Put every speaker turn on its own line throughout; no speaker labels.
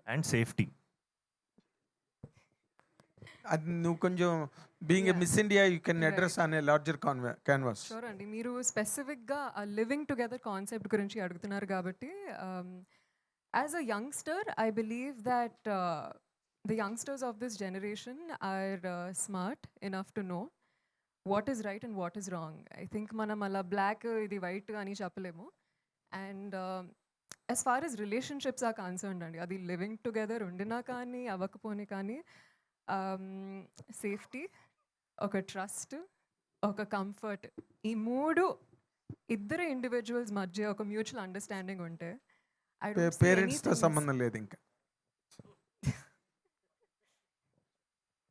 And safety.
అది నువ్వు కొంచెం being a
Yeah.
Miss India you can
Right.
Address on a larger canvas.
Sure అండి. మీరు స్పెసిఫిక్గా లివింగ్ టుగెదర్ కాన్సెప్ట్ గురించి అడుగుతున్నారు కాబట్టి as a youngster I believe that the youngsters of this generation are smart enough to know what is right and what is wrong. I think మనం అలా black ఇది white అని చెప్పలేము. And as far as relationships are concerned అండి, అది living together ఉండినా కానీ అవ్వకపోని కానీ సేఫ్టీ, ఒక ట్రస్ట్, ఒక కంఫర్ట్, ఈ మూడు ఇద్దరు ఇండివిజువల్స్ మధ్య ఒక మ్యూచువల్ అండర్స్టాండింగ్ ఉంటే
పేరెంట్స్తో సంబంధం లేదు ఇంకా.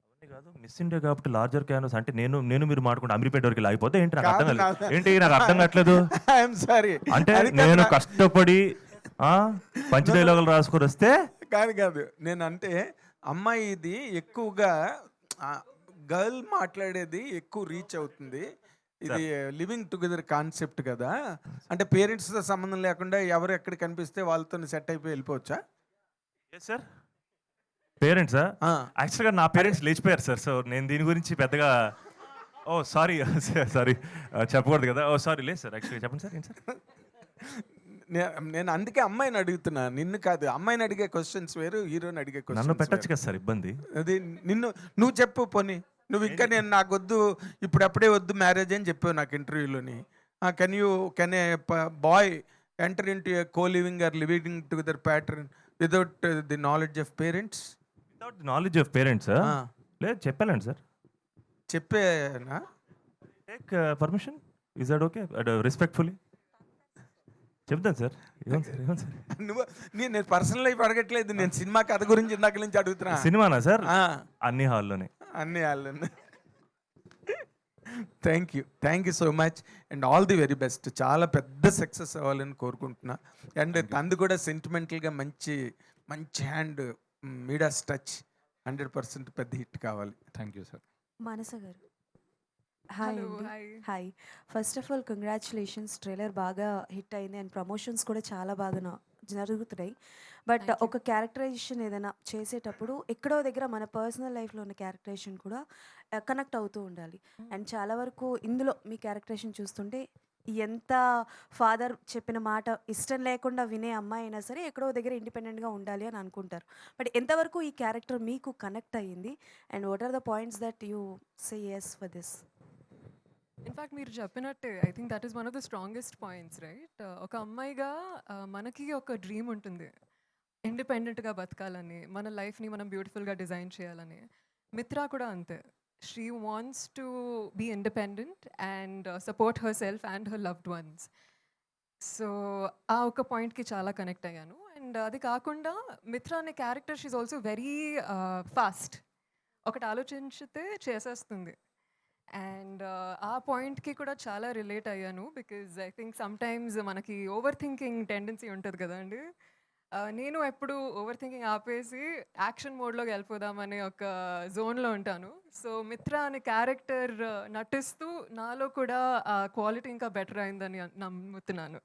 అవన్నీ కాదు, మిస్ ఇండియా కాబట్టి లార్జర్ క్యాన్వాస్ అంటే నేను మీరు మాట్లాడుకుంటే అమీర్పేట వరకు లాగిపోతే ఏంటి నాకు అర్థం
కాదు,
కాలేదు. ఏంటి నాకు అర్థం కావట్లేదు.
I'm sorry.
అంటే నేను కష్టపడి పంచ డైలాగులు రాసుకొని వస్తే
కాదు నేను అంటే అమ్మాయి ఇది ఎక్కువగా గర్ల్ మాట్లాడేది ఎక్కువ రీచ్ అవుతుంది. ఇది లివింగ్ టుగెదర్ కాన్సెప్ట్ కదా, అంటే పేరెంట్స్తో సంబంధం లేకుండా ఎవరు ఎక్కడ కనిపిస్తే వాళ్ళతో సెట్ అయిపోయి వెళ్ళిపోవచ్చా?
సార్ పేరెంట్సా? యాక్చువల్గా నా పేరెంట్స్ లేచిపోయారు సార్. సో నేను దీని గురించి పెద్దగా సారీ చెప్పకూడదు కదా. సారీ లేదు సార్, యాక్చువల్గా చెప్పండి సార్. ఏంటి సార్?
నేను అందుకే అమ్మాయిని అడుగుతున్నా, నిన్ను కాదు. అమ్మాయిని అడిగే క్వశ్చన్స్ వేరు, హీరోని అడిగే
నన్ను
క్వశ్చన్స్
పెట్టచ్చు కదా సార్, ఇబ్బంది.
అది నువ్వు చెప్పు పోనీ. నువ్వు ఇంకా నేను నాకు వద్దు ఇప్పుడప్పుడే వద్దు మ్యారేజ్ అని చెప్పావు నాకు ఇంటర్వ్యూలోని. Can a boy enter in to a co living or living together pattern without the knowledge of parents?
Without the knowledge of parents లేదు, చెప్పాలండి సార్.
చెప్పేనా?
Take permission, is that okay? Respectfully చెప్తాను sir.
నువ్వు నేను personal life అడగట్లేదు, నేను cinema కథ గురించి ఇందాక నుంచి అడుగుతున్నా.
సినిమానా సార్? అన్ని హాల్లోనే.
అన్ని వాళ్ళని. Thank you so much and all the very best. చాలా పెద్ద సక్సెస్ అవ్వాలని కోరుకుంటున్నా. అండ్ తంది కూడా సెంటిమెంటల్గా మంచి హ్యాండ్ మీడాస్ టచ్ 100% పెద్ద హిట్ కావాలి.
Thank you sir.
మానస గారు హాయ్
Hello,
అండి.
hi.
Hi. First of all congratulations, trailer బాగా హిట్ అయింది అండ్ ప్రమోషన్స్ కూడా చాలా బాగా జరుగుతున్నాయి. But
Thank you.
ఒక క్యారెక్టరైజేషన్ ఏదైనా చేసేటప్పుడు ఎక్కడో దగ్గర మన పర్సనల్ లైఫ్లో ఉన్న క్యారెక్టరైజేషన్ కూడా కనెక్ట్ అవుతూ ఉండాలి. అండ్ చాలా వరకు ఇందులో మీ క్యారెక్టరైజేషన్ చూస్తుంటే ఎంత ఫాదర్ చెప్పిన మాట ఇష్టం లేకుండా వినే అమ్మాయి అయినా సరే ఎక్కడో దగ్గర ఇండిపెండెంట్గా ఉండాలి అని అనుకుంటారు. బట్ ఎంతవరకు ఈ క్యారెక్టర్ మీకు కనెక్ట్ అయ్యింది and what are the points that you say as for this?
In fact మీరు చెప్పినట్టే I think that is one of the strongest points, right? ఒక అమ్మాయిగా మనకి ఒక డ్రీమ్ ఉంటుంది, ఇండిపెండెంట్గా బతకాలని, మన లైఫ్ని మనం బ్యూటిఫుల్గా డిజైన్ చేయాలని. మిత్రా కూడా అంతే. She wants to be independent and support her self and her loved ones. So ఆ ఒక పాయింట్కి చాలా కనెక్ట్ అయ్యాను. అండ్ అది కాకుండా మిత్రా అనే character she also very fast. ఒకటి ఆలోచించితే చేసేస్తుంది. అండ్ ఆ పాయింట్కి కూడా చాలా రిలేట్ అయ్యాను బికాజ్ ఐ థింక్ సమ్టైమ్స్ మనకి ఓవర్ థింకింగ్ టెండెన్సీ ఉంటుంది కదండి. నేను ఎప్పుడు ఓవర్ థింకింగ్ ఆపేసి యాక్షన్ మోడ్లోకి వెళ్ళిపోదామనే ఒక జోన్లో ఉంటాను. సో మిత్రా అనే క్యారెక్టర్ నటిస్తూ నాలో కూడా ఆ క్వాలిటీ ఇంకా బెటర్ అయిందని నమ్ముతున్నాను.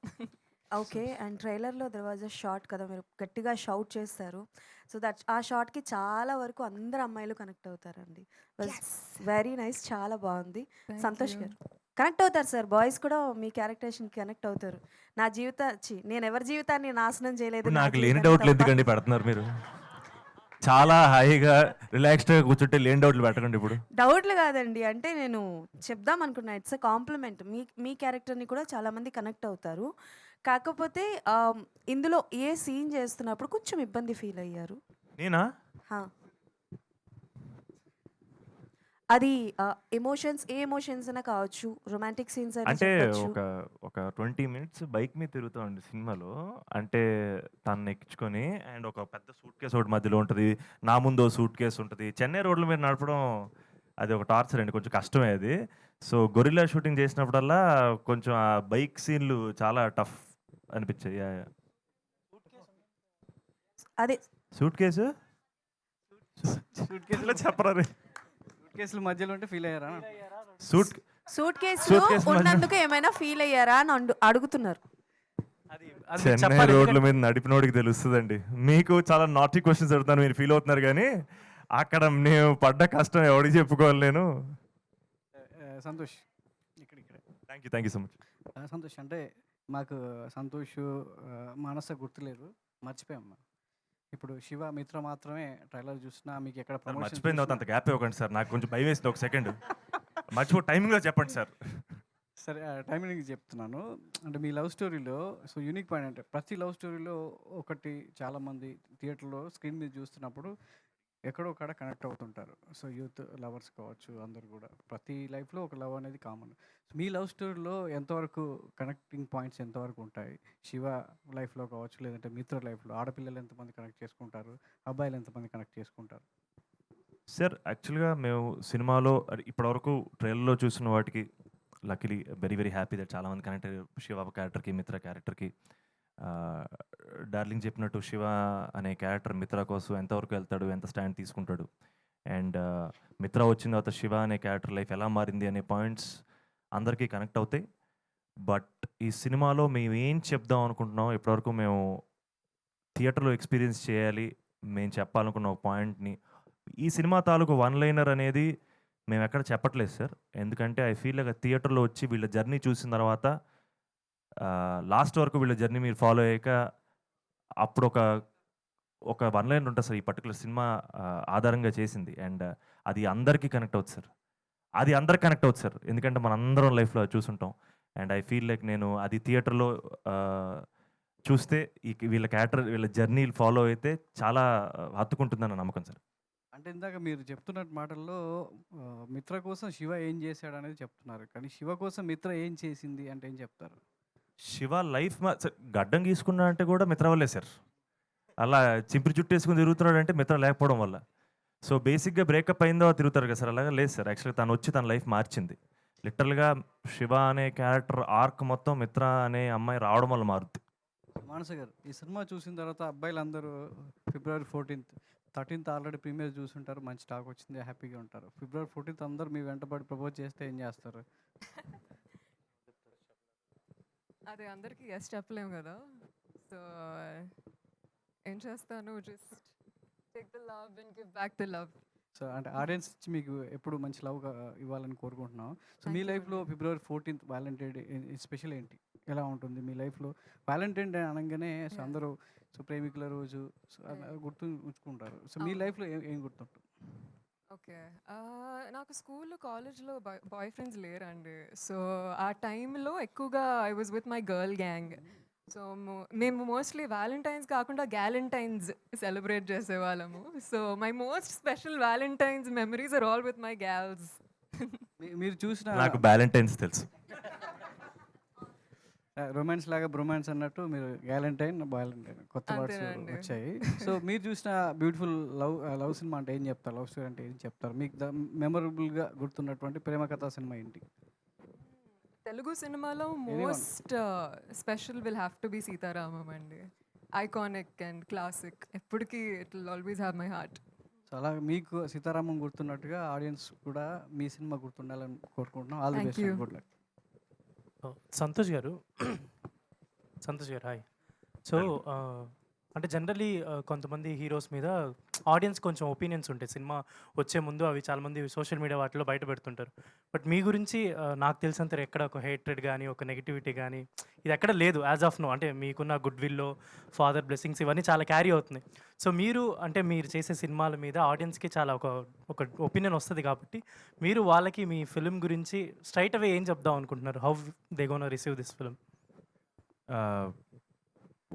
ఓకే. అండ్ ట్రైలర్లో దెర్ వాజ్ అ షాట్ కదా, మీరు గట్టిగా షౌట్ చేస్తారు. సో దట్ ఆ షాట్కి చాలా వరకు అందరు అమ్మాయిలు కనెక్ట్ అవుతారండి. వెరీ నైస్, చాలా బాగుంది.
Thank
Santosh
you.
గారు కనెక్ట్ అవుతారు సార్, బాయ్స్ కూడా మీ క్యారెక్టరేషన్కి కనెక్ట్ అవుతారు. నేను ఎవరి జీవితాన్ని నాశనం చేయలేదు. నా
నాకు లేని
జీవితాన్ని
డౌట్లు
తప్ప-
ఎందుకండి పెడుతున్నారు మీరు? చాలా హాయిగా రిలాక్స్డ్గా కూర్చుంటే లేని డౌట్లు పెట్టకండి ఇప్పుడు.
డౌట్లు కాదండి, అంటే నేను చెప్దాం అనుకున్నా, ఇట్స్ అ కాంప్లిమెంట్. మీ క్యారెక్టర్ని కూడా చాలామంది కనెక్ట్ అవుతారు. కాకపోతే ఇందులో ఏ సీన్ చేస్తున్నప్పుడు కొంచెం ఇబ్బంది ఫీల్ అయ్యారు?
నేనా?
హా. అది ఎమోషన్స్, ఏ ఎమోషన్స్ అయినా కావచ్చు, రొమాంటిక్ సీన్స్ అయినా
అంటే
చెప్పొచ్చు.
ఒక 20 మినిట్స్ బైక్ మీద తిరుగుతామండి సినిమాలో. అంటే తను ఎక్కించుకొని అండ్ ఒక పెద్ద సూట్ కేసు ఒకటి మధ్యలో ఉంటుంది, నా ముందు సూట్ కేసు ఉంటుంది. చెన్నై రోడ్ల మీద నడపడం అది ఒక టార్చర్ అండి, కొంచెం కష్టమే అది. సో గొరిల్లా షూటింగ్ చేసినప్పుడల్లా కొంచెం ఆ బైక్ సీన్లు చాలా టఫ్ అనిపించాయి.
అదే
సూట్ కేసు చెప్పరా రే?
కేసుల మధ్యలో ఉంటే ఫీల్ అయ్యారా?
సూట్
సూట్ కేసులో
Suitcase మధ్యలో-
ఉన్నందుకు ఏమైనా ఫీల్ అయ్యారా అని అడుగుతున్నారు.
అది అది మీకు
చెన్నై
చెప్పాలి
రోడ్ల
ఎందుకంటే
మీద నడిపినోడికి తెలుస్తుందండి. మీకు చాలా నాటీ క్వశ్చన్స్ అడుగుతాను, మీరు ఫీల్ అవుతున్నారు కానీ అక్కడ నేను పడ్డ కష్టం ఎవరికి చెప్పుకోవాలి నేను.
సంతోష్ ఇక్కడ
thank you so much.
Santosh అంటే మాకు సంతోష్ మానస గుర్తులేదు, మర్చిపోయాం మేము. ఇప్పుడు శివ మిత్ర మాత్రమే ట్రైలర్ చూసినా మీకు ఎక్కడ
సార్
ప్రమోషన్
మర్చిపోయిన తర్వాత అంత గ్యాప్ ఇవ్వకండి సార్, నాకు కొంచెం భయం వేసింది. ఒక సెకండ్ మర్చిపో, టైమింగ్లో చెప్పండి సార్.
సరే టైమింగ్ చెప్తున్నాను. అంటే మీ లవ్ స్టోరీలో సో యూనిక్ పాయింట్ అంటే ప్రతి లవ్ స్టోరీలో ఒకటి చాలామంది థియేటర్లో స్క్రీన్ మీద చూస్తున్నప్పుడు ఎక్కడో ఒకడ కనెక్ట్ అవుతుంటారు. సో యూత్ లవర్స్ కావచ్చు, అందరు కూడా ప్రతి లైఫ్లో ఒక లవ్ అనేది కామన్. మీ లవ్ స్టోరీలో ఎంతవరకు కనెక్టింగ్ పాయింట్స్ ఎంతవరకు ఉంటాయి? శివ లైఫ్లో కావచ్చు, లేదంటే మిత్ర లైఫ్లో ఆడపిల్లలు ఎంతమంది కనెక్ట్ చేసుకుంటారు, అబ్బాయిలు ఎంతమంది కనెక్ట్ చేసుకుంటారు?
సార్ యాక్చువల్గా మేము సినిమాలో ఇప్పటివరకు ట్రైలర్లో చూసిన వాటికి luckily very very happy that చాలామంది కనెక్ట్ అయ్యారు. శివ క్యారెక్టర్కి, మిత్ర క్యారెక్టర్కి. డార్లింగ్ చెప్పినట్టు శివ అనే క్యారెక్టర్ మిత్ర కోసం ఎంతవరకు వెళ్తాడు, ఎంత స్టాండ్ తీసుకుంటాడు, అండ్ మిత్ర వచ్చిన తర్వాత శివ అనే క్యారెక్టర్ లైఫ్ ఎలా మారింది అనే పాయింట్స్ అందరికీ కనెక్ట్ అవుతాయి. బట్ ఈ సినిమాలో మేము ఏం చెప్దాం అనుకుంటున్నాం, ఇప్పటివరకు మేము థియేటర్లో ఎక్స్పీరియన్స్ చేయాలి, మేము చెప్పాలనుకున్న ఒక పాయింట్ని ఈ సినిమా తాలూకు వన్ లైనర్ అనేది మేము ఎక్కడ చెప్పట్లేదు సార్. ఎందుకంటే ఐ ఫీల్ లైక్ థియేటర్లో వచ్చి వీళ్ళ జర్నీ చూసిన తర్వాత లాస్ట్ వరకు వీళ్ళ జర్నీ మీరు ఫాలో అయ్యాక అప్పుడు ఒక వన్ లైనర్ ఉంటుంది సార్ ఈ పర్టికులర్ సినిమా ఆధారంగా చేసింది. అండ్ అది అందరికీ కనెక్ట్ అవుతుంది సార్, అది అందరికి కనెక్ట్ అవుతుంది సార్, ఎందుకంటే మన అందరం లైఫ్లో చూసుంటాం. అండ్ ఐ ఫీల్ లైక్ నేను అది థియేటర్లో చూస్తే వీళ్ళ క్యారెక్టర్ వీళ్ళ జర్నీ ఫాలో అయితే చాలా హత్తుకుంటుందని నమ్మకం సార్.
అంటే ఇందాక మీరు చెప్తున్నట్టు మాటల్లో మిత్ర కోసం శివ ఏం చేశాడు అనేది చెప్తున్నారు, కానీ శివ కోసం మిత్ర ఏం చేసింది అంటే ఏం చెప్తారు?
శివ లైఫ్ గడ్డం గీసుకున్నా అంటే కూడా మిత్ర వల్లే సార్. అలా చింపిరి జుట్టు వేసుకుని తిరుగుతున్నాడు అంటే మిత్ర లేకపోవడం వల్ల. సో బేసిక్గా బ్రేకప్ అయిందో తిరుగుతారు కదా సార్, అలాగా లేదు సార్. యాక్చువల్గా తను వచ్చి తన లైఫ్ మార్చింది. లిటరల్గా శివ అనే క్యారెక్టర్ ఆర్క్ మొత్తం మిత్ర అనే అమ్మాయి రావడం వల్ల మారుద్ది.
మానస గారు, ఈ సినిమా చూసిన తర్వాత అబ్బాయిలందరూ February 14th, 13th already premier చూసుంటారు, మంచి టాక్ వచ్చింది, హ్యాపీగా ఉంటారు. February 14th అందరూ మీ వెంటబడి ప్రపోజ్ చేస్తే ఏం చేస్తారు?
అది అందరికీ ఎస్ చెప్పలేము కదా. సో ఏం చేస్తాను, just take the love and give back the love.
So అంటే ఆడియన్స్ ఇచ్చి మీకు ఎప్పుడు మంచి లవ్ ఇవ్వాలని కోరుకుంటున్నాం. సో మీ
Thank you
లైఫ్లో February 14th Valentine day special ఏంటి, ఎలా ఉంటుంది మీ లైఫ్లో? వ్యాలంటైన్ డే అనగానే సో అందరూ సో ప్రేమికుల రోజు సో గుర్తు ఉంచుకుంటారు. సో మీ లైఫ్లో ఏం గుర్తుంటుంది?
ఓకే, నాకు స్కూల్లో కాలేజ్లో బాయ్ ఫ్రెండ్స్ లేరండి. సో ఆ టైంలో ఎక్కువగా I was with my girl gang. So మేము మోస్ట్లీ వ్యాలంటైన్స్ కాకుండా గ్యాలంటైన్స్ సెలబ్రేట్ చేసేవాళ్ళము. So my most special valentines memories are all with my gals.
మీరు చూసిన
నాకు వ్యాలంటైన్స్ తెలుసు.
రొమాన్స్ లాగా బ్రొమాన్స్ అన్నట్టు మీరు గ్యాలంటైన్ బాలంటైన్ కొత్త వర్డ్స్
అంతేనండి.
వచ్చాయి. సో మీరు చూసిన బ్యూటిఫుల్ లవ్ సినిమా అంటే ఏం చెప్తారు, లవ్ స్టోరీ అంటే ఏం చెప్తారు? మీకు మెమరబుల్గా గుర్తున్నటువంటి ప్రేమ కథా సినిమా ఏంటి?
తెలుగు సినిమాలో most special will have to be Sitaramam అండి. ఐకానిక్ అండ్ క్లాసిక్, ఎప్పటికీ it will always have my heart.
So అలా మీకు సీతారామం గుర్తున్నట్టుగా ఆడియన్స్ కూడా మీ సినిమా గుర్తుండాలని కోరుకుంటున్నాం. All the
Thank
best,
you.
Good luck.
Santosh గారు హాయ్. సో అంటే జనరలీ కొంతమంది హీరోస్ మీద ఆడియన్స్ కొంచెం ఒపీనియన్స్ ఉంటాయి సినిమా వచ్చే ముందు, అవి చాలామంది సోషల్ మీడియా వాటిలో బయట పెడుతుంటారు. బట్ మీ గురించి నాకు తెలిసినంత ఎక్కడ ఒక హేట్రెడ్ కానీ ఒక నెగిటివిటీ కానీ ఇది ఎక్కడ లేదు యాజ్ ఆఫ్ నో. అంటే మీకున్న గుడ్ విల్లో ఫాదర్ బ్లెస్సింగ్స్ ఇవన్నీ చాలా క్యారీ అవుతున్నాయి. సో మీరు అంటే మీరు చేసే సినిమాల మీద ఆడియన్స్కి చాలా ఒక ఒపీనియన్ వస్తుంది కాబట్టి మీరు వాళ్ళకి మీ ఫిలిం గురించి స్ట్రైట్ అవే ఏం చెప్దాం అనుకుంటున్నారు? How they gonna receive this film?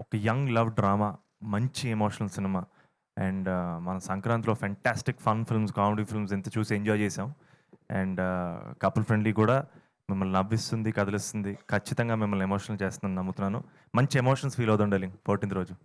ఒక యంగ్ లవ్ డ్రామా, మంచి ఎమోషనల్ సినిమా. అండ్ మన సంక్రాంతిలో fantastic fun films, comedy films ఎంత చూసి ఎంజాయ్ చేసాం. అండ్ కపుల్ ఫ్రెండ్లీ కూడా మిమ్మల్ని నవ్విస్తుంది, కదిలిస్తుంది, ఖచ్చితంగా మిమ్మల్ని ఎమోషనల్ చేస్తుందని నమ్ముతున్నాను. మంచి ఎమోషన్స్ ఫీల్ అవుతుండాలి 14th రోజు.